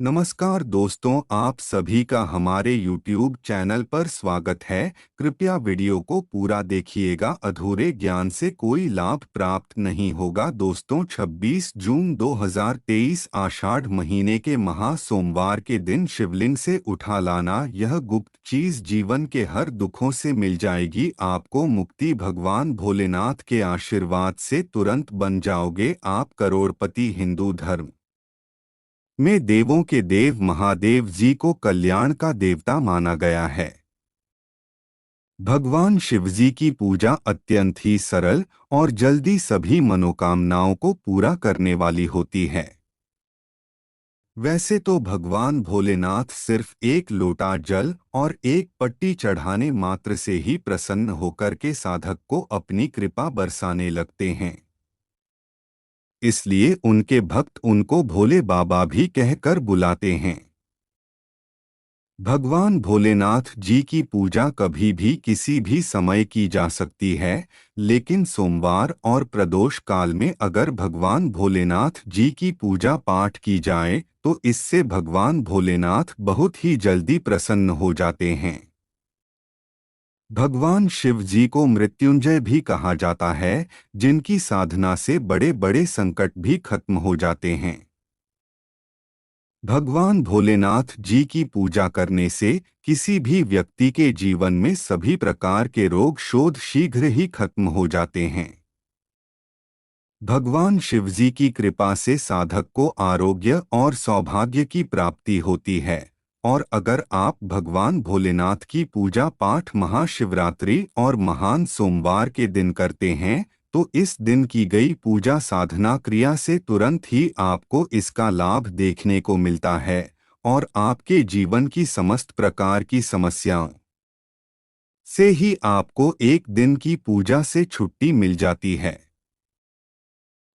नमस्कार दोस्तों, आप सभी का हमारे YouTube चैनल पर स्वागत है। कृपया वीडियो को पूरा देखिएगा। अधूरे ज्ञान से कोई लाभ प्राप्त नहीं होगा। दोस्तों, 26 जून 2023 आषाढ़ महीने के महा सोमवार के दिन शिवलिंग से उठा लाना यह गुप्त चीज जीवन के हर दुखों से मिल जाएगी। आपको मुक्ति भगवान भोलेनाथ के आशीर्वाद से तुरंत बन जाओगे आप करोड़पति। हिंदू धर्म में देवों के देव महादेव जी को कल्याण का देवता माना गया है। भगवान शिवजी की पूजा अत्यंत ही सरल और जल्दी सभी मनोकामनाओं को पूरा करने वाली होती है। वैसे तो भगवान भोलेनाथ सिर्फ एक लोटा जल और एक पट्टी चढ़ाने मात्र से ही प्रसन्न होकर के साधक को अपनी कृपा बरसाने लगते हैं। इसलिए उनके भक्त उनको भोले बाबा भी कहकर बुलाते हैं। भगवान भोलेनाथ जी की पूजा कभी भी किसी भी समय की जा सकती है, लेकिन सोमवार और प्रदोष काल में अगर भगवान भोलेनाथ जी की पूजा पाठ की जाए तो इससे भगवान भोलेनाथ बहुत ही जल्दी प्रसन्न हो जाते हैं। भगवान शिव जी को मृत्युंजय भी कहा जाता है, जिनकी साधना से बड़े बड़े संकट भी खत्म हो जाते हैं। भगवान भोलेनाथ जी की पूजा करने से किसी भी व्यक्ति के जीवन में सभी प्रकार के रोग शोध शीघ्र ही खत्म हो जाते हैं। भगवान शिवजी की कृपा से साधक को आरोग्य और सौभाग्य की प्राप्ति होती है। और अगर आप भगवान भोलेनाथ की पूजा पाठ महाशिवरात्रि और महान सोमवार के दिन करते हैं तो इस दिन की गई पूजा साधना क्रिया से तुरंत ही आपको इसका लाभ देखने को मिलता है और आपके जीवन की समस्त प्रकार की समस्याओं से ही आपको एक दिन की पूजा से छुट्टी मिल जाती है।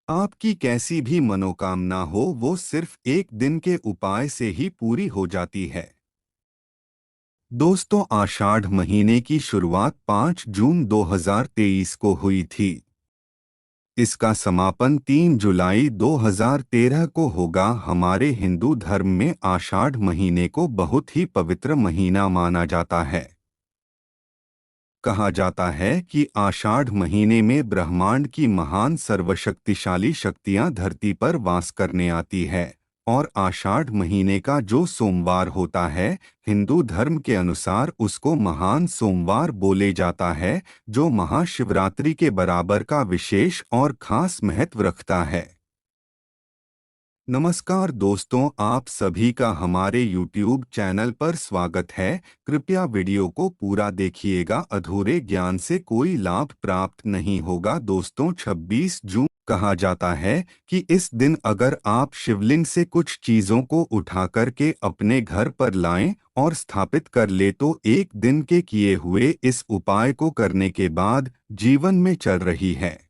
आपकी कैसी भी मनोकामना हो वो सिर्फ एक दिन के उपाय से ही पूरी हो जाती है। दोस्तों, आषाढ़ महीने की शुरुआत 5 जून 2023 को हुई थी। इसका समापन 3 जुलाई 2013 को होगा। हमारे हिंदू धर्म में आषाढ़ महीने को बहुत ही पवित्र महीना माना जाता है। कहा जाता है कि आषाढ़ महीने में ब्रह्मांड की महान सर्वशक्तिशाली शक्तियां धरती पर वास करने आती है और आषाढ़ महीने का जो सोमवार होता है, हिंदू धर्म के अनुसार उसको महान सोमवार बोले जाता है, जो महाशिवरात्रि के बराबर का विशेष और खास महत्व रखता है। नमस्कार दोस्तों, आप सभी का हमारे YouTube चैनल पर स्वागत है। कृपया वीडियो को पूरा देखिएगा। अधूरे ज्ञान से कोई लाभ प्राप्त नहीं होगा। दोस्तों, 26 जून कहा जाता है कि इस दिन अगर आप शिवलिंग से कुछ चीजों को उठा करके अपने घर पर लाएं और स्थापित कर ले तो एक दिन के किए हुए इस उपाय को करने के बाद जीवन में चल रही है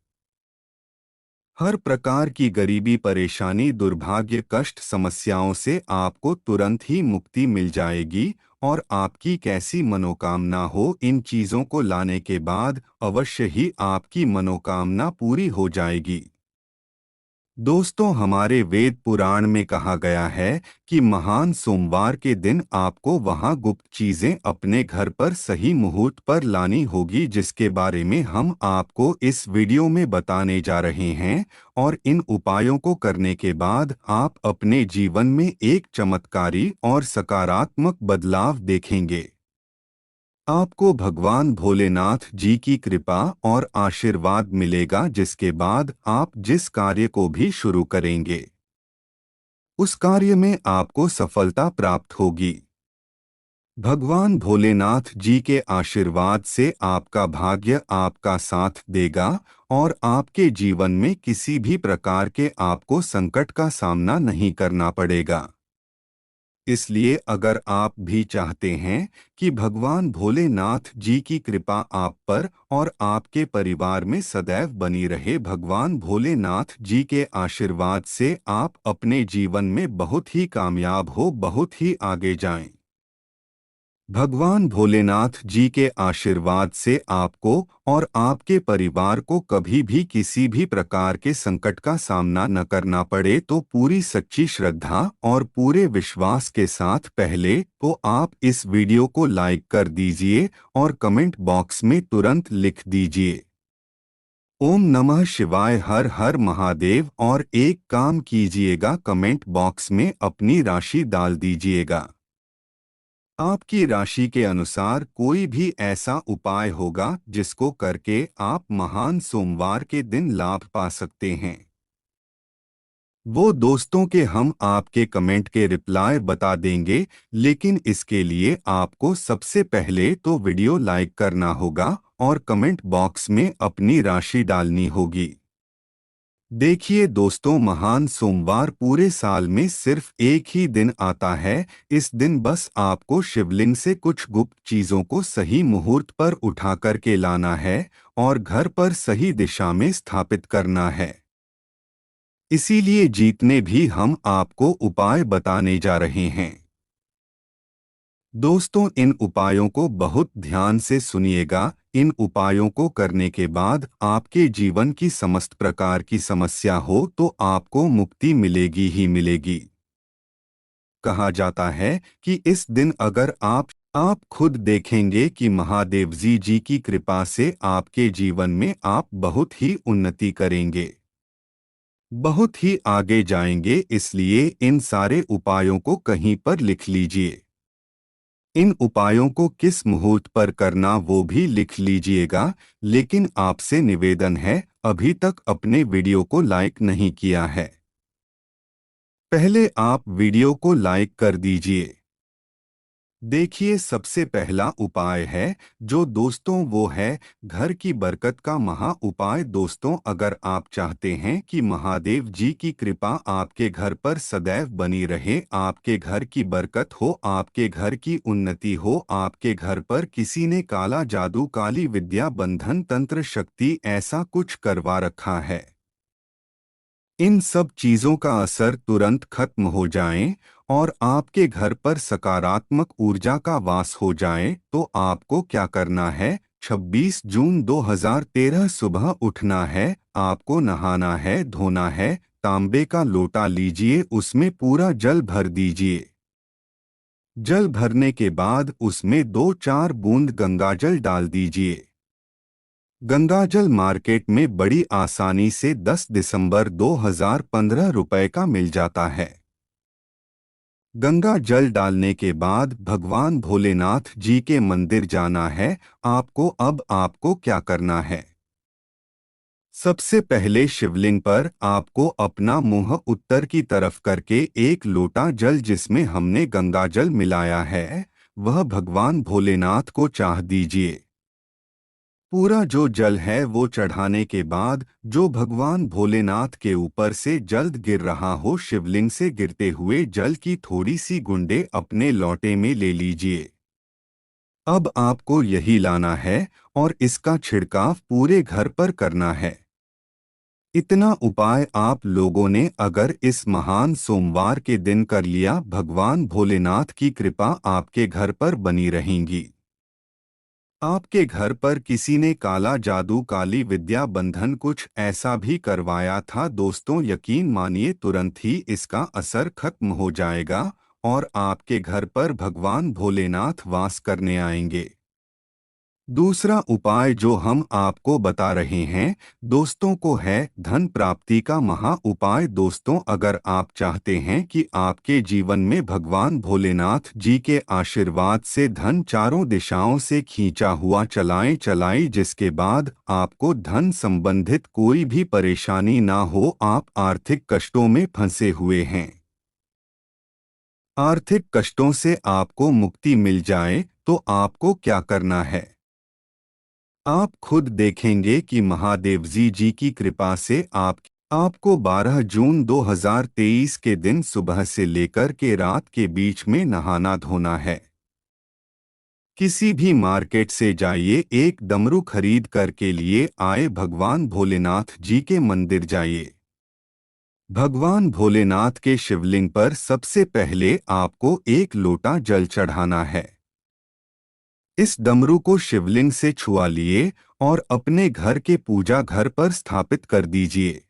हर प्रकार की गरीबी, परेशानी, दुर्भाग्य, कष्ट, समस्याओं से आपको तुरंत ही मुक्ति मिल जाएगी और आपकी कैसी मनोकामना हो इन चीजों को लाने के बाद अवश्य ही आपकी मनोकामना पूरी हो जाएगी। दोस्तों, हमारे वेद पुराण में कहा गया है कि महान सोमवार के दिन आपको वहां गुप्त चीजें अपने घर पर सही मुहूर्त पर लानी होगी, जिसके बारे में हम आपको इस वीडियो में बताने जा रहे हैं। और इन उपायों को करने के बाद आप अपने जीवन में एक चमत्कारी और सकारात्मक बदलाव देखेंगे। आपको भगवान भोलेनाथ जी की कृपा और आशीर्वाद मिलेगा, जिसके बाद आप जिस कार्य को भी शुरू करेंगे उस कार्य में आपको सफलता प्राप्त होगी। भगवान भोलेनाथ जी के आशीर्वाद से आपका भाग्य आपका साथ देगा और आपके जीवन में किसी भी प्रकार के आपको संकट का सामना नहीं करना पड़ेगा। इसलिए अगर आप भी चाहते हैं कि भगवान भोलेनाथ जी की कृपा आप पर और आपके परिवार में सदैव बनी रहे, भगवान भोलेनाथ जी के आशीर्वाद से आप अपने जीवन में बहुत ही कामयाब हो, बहुत ही आगे जाएं। भगवान भोलेनाथ जी के आशीर्वाद से आपको और आपके परिवार को कभी भी किसी भी प्रकार के संकट का सामना न करना पड़े, तो पूरी सच्ची श्रद्धा और पूरे विश्वास के साथ पहले तो आप इस वीडियो को लाइक कर दीजिए और कमेंट बॉक्स में तुरंत लिख दीजिए ओम नमः शिवाय, हर हर महादेव। और एक काम कीजिएगा, कमेंट बॉक्स में अपनी राशि डाल दीजिएगा। आपकी राशि के अनुसार कोई भी ऐसा उपाय होगा जिसको करके आप महान सोमवार के दिन लाभ पा सकते हैं। वो दोस्तों के हम आपके कमेंट के रिप्लाई बता देंगे, लेकिन इसके लिए आपको सबसे पहले तो वीडियो लाइक करना होगा और कमेंट बॉक्स में अपनी राशि डालनी होगी। देखिए दोस्तों, महान सोमवार पूरे साल में सिर्फ एक ही दिन आता है। इस दिन बस आपको शिवलिंग से कुछ गुप्त चीजों को सही मुहूर्त पर उठा करके लाना है और घर पर सही दिशा में स्थापित करना है। इसीलिए जितने भी हम आपको उपाय बताने जा रहे हैं, दोस्तों इन उपायों को बहुत ध्यान से सुनिएगा। इन उपायों को करने के बाद आपके जीवन की समस्त प्रकार की समस्या हो तो आपको मुक्ति मिलेगी ही मिलेगी। कहा जाता है कि इस दिन अगर आप खुद देखेंगे कि महादेव जी की कृपा से आपके जीवन में आप बहुत ही उन्नति करेंगे, बहुत ही आगे जाएंगे। इसलिए इन सारे उपायों को कहीं पर लिख लीजिए। इन उपायों को किस मुहूर्त पर करना वो भी लिख लीजिएगा। लेकिन आपसे निवेदन है, अभी तक अपने वीडियो को लाइक नहीं किया है, पहले आप वीडियो को लाइक कर दीजिए। देखिए सबसे पहला उपाय है जो दोस्तों वो है घर की बरकत का महा उपाय। दोस्तों अगर आप चाहते हैं कि महादेव जी की कृपा आपके घर पर सदैव बनी रहे, आपके घर की बरकत हो, आपके घर की उन्नति हो, आपके घर पर किसी ने काला जादू, काली विद्या, बंधन, तंत्र, शक्ति ऐसा कुछ करवा रखा है, इन सब चीजों का असर तुरंत खत्म हो जाए और आपके घर पर सकारात्मक ऊर्जा का वास हो जाए, तो आपको क्या करना है? 26 जून 2013 सुबह उठना है, आपको नहाना है, धोना है, तांबे का लोटा लीजिए, उसमें पूरा जल भर दीजिए। जल भरने के बाद उसमें 2-4 बूंद गंगाजल डाल दीजिए। गंगाजल मार्केट में बड़ी आसानी से 10 दिसंबर 2015 रुपए का मिल जाता है। गंगा जल डालने के बाद भगवान भोलेनाथ जी के मंदिर जाना है। आपको क्या करना है? सबसे पहले शिवलिंग पर आपको अपना मुंह उत्तर की तरफ करके एक लोटा जल जिसमें हमने गंगाजल मिलाया है, वह भगवान भोलेनाथ को चाह दीजिए। पूरा जो जल है वो चढ़ाने के बाद जो भगवान भोलेनाथ के ऊपर से जल्द गिर रहा हो, शिवलिंग से गिरते हुए जल की थोड़ी सी गुंडे अपने लोटे में ले लीजिए। अब आपको यही लाना है और इसका छिड़काव पूरे घर पर करना है। इतना उपाय आप लोगों ने अगर इस महान सोमवार के दिन कर लिया, भगवान भोलेनाथ की कृपा आपके घर पर बनी रहेंगी। आपके घर पर किसी ने काला जादू, काली विद्या, बंधन कुछ ऐसा भी करवाया था दोस्तों, यकीन मानिए तुरंत ही इसका असर खत्म हो जाएगा और आपके घर पर भगवान भोलेनाथ वास करने आएंगे। दूसरा उपाय जो हम आपको बता रहे हैं दोस्तों को है धन प्राप्ति का महा उपाय। दोस्तों अगर आप चाहते हैं कि आपके जीवन में भगवान भोलेनाथ जी के आशीर्वाद से धन चारों दिशाओं से खींचा हुआ चलाए जिसके बाद आपको धन संबंधित कोई भी परेशानी ना हो, आप आर्थिक कष्टों में फंसे हुए हैं, आर्थिक कष्टों से आपको मुक्ति मिल जाए, तो आपको क्या करना है? आप खुद देखेंगे कि महादेव जी की कृपा से आपको 12 जून 2023 के दिन सुबह से लेकर के रात के बीच में नहाना धोना है। किसी भी मार्केट से जाइए, एक डमरू खरीद करके लिए आए, भगवान भोलेनाथ जी के मंदिर जाइए। भगवान भोलेनाथ के शिवलिंग पर सबसे पहले आपको एक लोटा जल चढ़ाना है। इस डमरू को शिवलिंग से छुआ लिए और अपने घर के पूजा घर पर स्थापित कर दीजिए।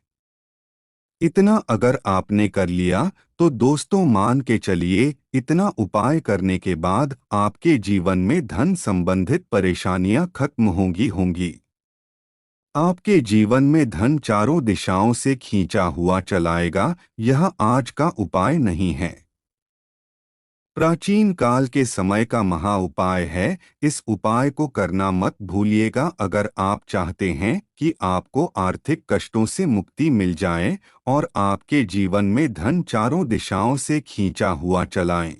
इतना अगर आपने कर लिया तो दोस्तों मान के चलिए, इतना उपाय करने के बाद आपके जीवन में धन संबंधित परेशानियां खत्म होंगी। आपके जीवन में धन चारों दिशाओं से खींचा हुआ चलाएगा। यह आज का उपाय नहीं है, प्राचीन काल के समय का महा उपाय है। इस उपाय को करना मत भूलिएगा अगर आप चाहते हैं कि आपको आर्थिक कष्टों से मुक्ति मिल जाए और आपके जीवन में धन चारों दिशाओं से खींचा हुआ चलाएं।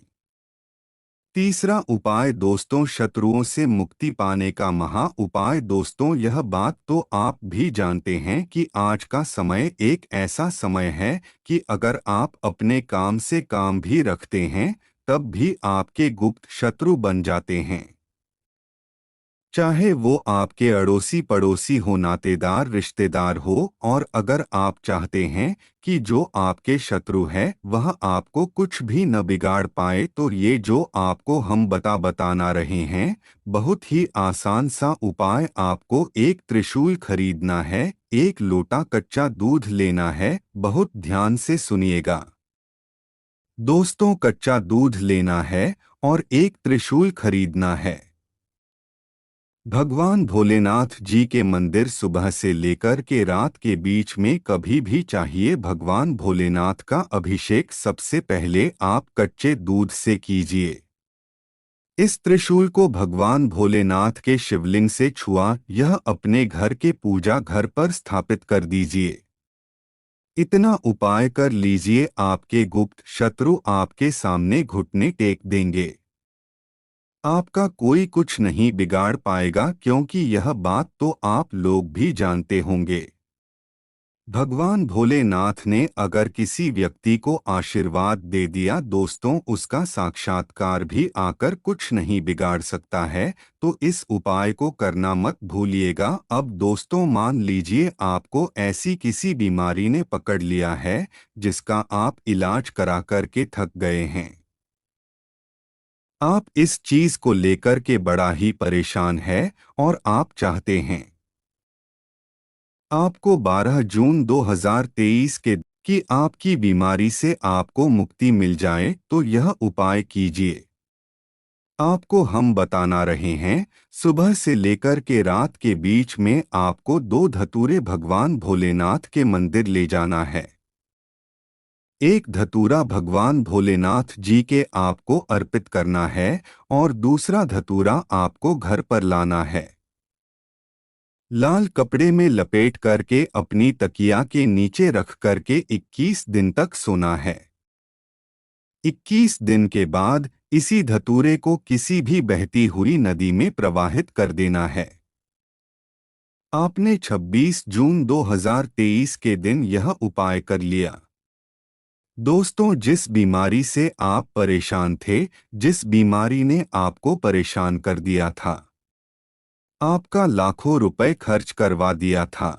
तीसरा उपाय दोस्तों, शत्रुओं से मुक्ति पाने का महा उपाय। दोस्तों यह बात तो आप भी जानते हैं कि आज का समय एक ऐसा समय है कि अगर आप अपने काम से काम भी रखते हैं तब भी आपके गुप्त शत्रु बन जाते हैं। चाहे वो आपके अड़ोसी पड़ोसी हो, नातेदार रिश्तेदार हो। और अगर आप चाहते हैं कि जो आपके शत्रु है वह आपको कुछ भी न बिगाड़ पाए तो ये जो आपको हम बताना रहे हैं, बहुत ही आसान सा उपाय। आपको एक त्रिशूल खरीदना है, एक लोटा कच्चा दूध लेना है। बहुत ध्यान से सुनिएगा दोस्तों, कच्चा दूध लेना है और एक त्रिशूल खरीदना है। भगवान भोलेनाथ जी के मंदिर सुबह से लेकर के रात के बीच में कभी भी चाहिए। भगवान भोलेनाथ का अभिषेक सबसे पहले आप कच्चे दूध से कीजिए। इस त्रिशूल को भगवान भोलेनाथ के शिवलिंग से छुआ यह अपने घर के पूजा घर पर स्थापित कर दीजिए। इतना उपाय कर लीजिए, आपके गुप्त शत्रु आपके सामने घुटने टेक देंगे। आपका कोई कुछ नहीं बिगाड़ पाएगा, क्योंकि यह बात तो आप लोग भी जानते होंगे। भगवान भोलेनाथ ने अगर किसी व्यक्ति को आशीर्वाद दे दिया दोस्तों, उसका साक्षात्कार भी आकर कुछ नहीं बिगाड़ सकता है। तो इस उपाय को करना मत भूलिएगा। अब दोस्तों मान लीजिए आपको ऐसी किसी बीमारी ने पकड़ लिया है जिसका आप इलाज करा करके थक गए हैं। आप इस चीज को लेकर के बड़ा ही परेशान है और आप चाहते हैं आपको 12 जून 2023 के कि आपकी बीमारी से आपको मुक्ति मिल जाए तो यह उपाय कीजिए। आपको हम बताना रहे हैं, सुबह से लेकर के रात के बीच में आपको 2 धतूरे भगवान भोलेनाथ के मंदिर ले जाना है। एक धतूरा भगवान भोलेनाथ जी के आपको अर्पित करना है और दूसरा धतूरा आपको घर पर लाना है। लाल कपड़े में लपेट करके अपनी तकिया के नीचे रख करके 21 दिन तक सोना है। 21 दिन के बाद इसी धतूरे को किसी भी बहती हुई नदी में प्रवाहित कर देना है। आपने 26 जून 2023 के दिन यह उपाय कर लिया। दोस्तों जिस बीमारी से आप परेशान थे, जिस बीमारी ने आपको परेशान कर दिया था, आपका लाखों रुपए खर्च करवा दिया था,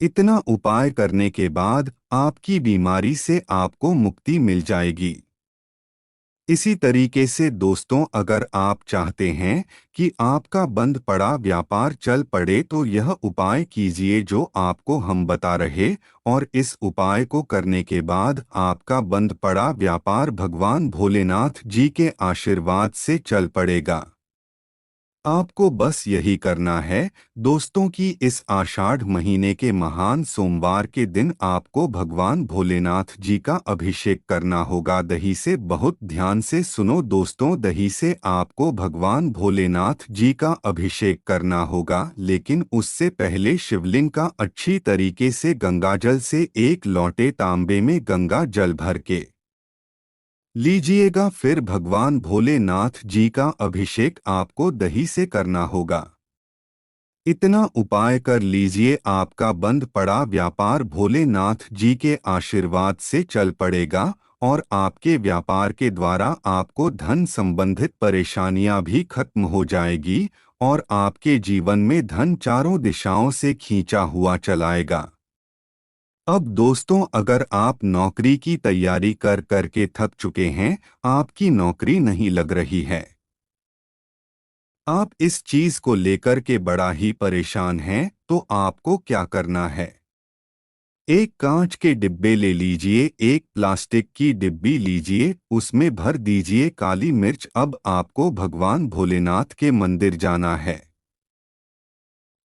इतना उपाय करने के बाद आपकी बीमारी से आपको मुक्ति मिल जाएगी। इसी तरीके से दोस्तों अगर आप चाहते हैं कि आपका बंद पड़ा व्यापार चल पड़े तो यह उपाय कीजिए जो आपको हम बता रहे, और इस उपाय को करने के बाद आपका बंद पड़ा व्यापार भगवान भोलेनाथ जी के आशीर्वाद से चल पड़ेगा। आपको बस यही करना है दोस्तों कि इस आषाढ़ महीने के महान सोमवार के दिन आपको भगवान भोलेनाथ जी का अभिषेक करना होगा दही से। बहुत ध्यान से सुनो दोस्तों, दही से आपको भगवान भोलेनाथ जी का अभिषेक करना होगा, लेकिन उससे पहले शिवलिंग का अच्छी तरीके से गंगाजल से एक लोटे तांबे में गंगा जल भर के लीजिएगा। फिर भगवान भोलेनाथ जी का अभिषेक आपको दही से करना होगा। इतना उपाय कर लीजिए, आपका बंद पड़ा व्यापार भोलेनाथ जी के आशीर्वाद से चल पड़ेगा और आपके व्यापार के द्वारा आपको धन संबंधित परेशानियां भी खत्म हो जाएगी और आपके जीवन में धन चारों दिशाओं से खींचा हुआ चलाएगा। अब दोस्तों अगर आप नौकरी की तैयारी कर करके थक चुके हैं, आपकी नौकरी नहीं लग रही है, आप इस चीज को लेकर के बड़ा ही परेशान हैं, तो आपको क्या करना है? एक कांच के डिब्बे ले लीजिए, एक प्लास्टिक की डिब्बी लीजिए, उसमें भर दीजिए काली मिर्च। अब आपको भगवान भोलेनाथ के मंदिर जाना है।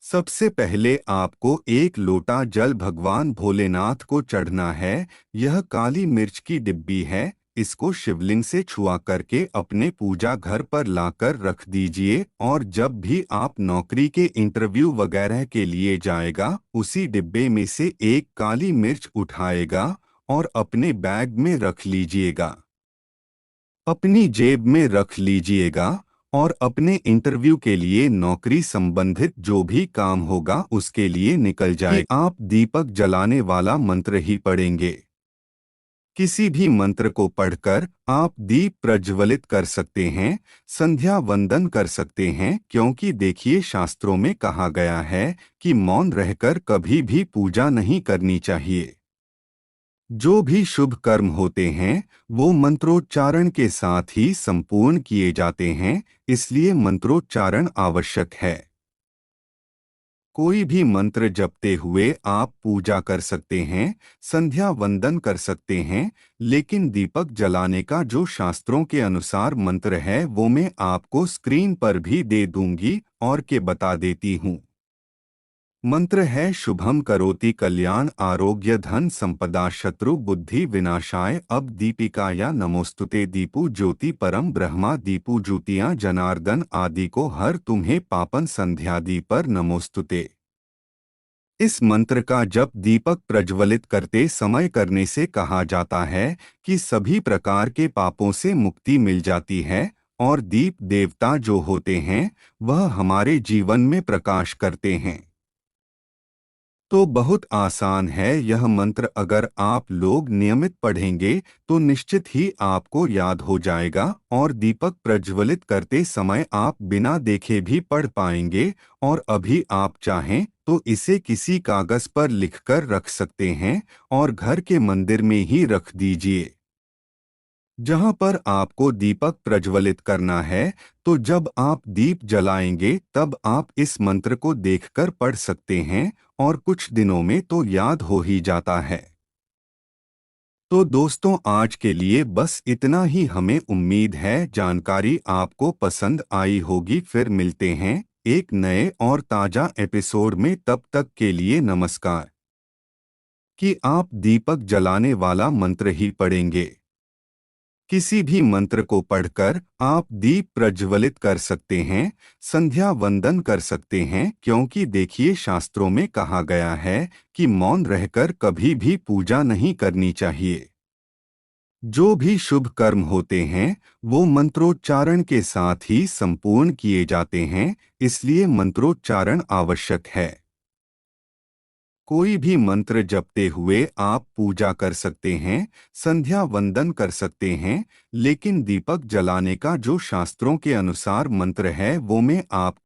सबसे पहले आपको एक लोटा जल भगवान भोलेनाथ को चढ़ना है। यह काली मिर्च की डिब्बी है, इसको शिवलिंग से छुआ करके अपने पूजा घर पर लाकर रख दीजिए। और जब भी आप नौकरी के इंटरव्यू वगैरह के लिए जाएगा, उसी डिब्बे में से एक काली मिर्च उठाएगा और अपने बैग में रख लीजिएगा, अपनी जेब में रख लीजिएगा। और अपने इंटरव्यू के लिए, नौकरी संबंधित जो भी काम होगा उसके लिए निकल जाए। आप दीपक जलाने वाला मंत्र ही पढ़ेंगे। किसी भी मंत्र को पढ़कर आप दीप प्रज्वलित कर सकते हैं, संध्या वंदन कर सकते हैं, क्योंकि देखिए शास्त्रों में कहा गया है कि मौन रहकर कभी भी पूजा नहीं करनी चाहिए। जो भी शुभ कर्म होते हैं वो मंत्रोच्चारण के साथ ही संपूर्ण किए जाते हैं, इसलिए मंत्रोच्चारण आवश्यक है। कोई भी मंत्र जपते हुए आप पूजा कर सकते हैं, संध्या वंदन कर सकते हैं, लेकिन दीपक जलाने का जो शास्त्रों के अनुसार मंत्र है वो मैं आपको स्क्रीन पर भी दे दूंगी और के बता देती हूँ। मंत्र है शुभम करोति कल्याण आरोग्य धन संपदा शत्रु बुद्धि विनाशाय। अब दीपिकाया नमोस्तुते दीपू ज्योति परम ब्रह्मा दीपू ज्योतियाँ जनार्दन आदि को हर तुम्हें पापन संध्यादि पर नमोस्तुते। इस मंत्र का जप दीपक प्रज्वलित करते समय करने से कहा जाता है कि सभी प्रकार के पापों से मुक्ति मिल जाती है और दीप देवता जो होते हैं वह हमारे जीवन में प्रकाश करते हैं। तो बहुत आसान है यह मंत्र, अगर आप लोग नियमित पढ़ेंगे तो निश्चित ही आपको याद हो जाएगा और दीपक प्रज्वलित करते समय आप बिना देखे भी पढ़ पाएंगे। और अभी आप चाहें तो इसे किसी कागज पर लिखकर रख सकते हैं और घर के मंदिर में ही रख दीजिए जहां पर आपको दीपक प्रज्वलित करना है। तो जब आप दीप जलाएंगे तब आप इस मंत्र को देखकर पढ़ सकते हैं और कुछ दिनों में तो याद हो ही जाता है। तो दोस्तों आज के लिए बस इतना ही। हमें उम्मीद है जानकारी आपको पसंद आई होगी। फिर मिलते हैं एक नए और ताज़ा एपिसोड में। तब तक के लिए नमस्कार। कि आप दीपक जलाने वाला मंत्र ही पढ़ेंगे। किसी भी मंत्र को पढ़कर आप दीप प्रज्वलित कर सकते हैं, संध्या वंदन कर सकते हैं, क्योंकि देखिए शास्त्रों में कहा गया है कि मौन रहकर कभी भी पूजा नहीं करनी चाहिए। जो भी शुभ कर्म होते हैं वो मंत्रोच्चारण के साथ ही संपूर्ण किए जाते हैं, इसलिए मंत्रोच्चारण आवश्यक है। कोई भी मंत्र जपते हुए आप पूजा कर सकते हैं, संध्या वंदन कर सकते हैं, लेकिन दीपक जलाने का जो शास्त्रों के अनुसार मंत्र है वो मैं आप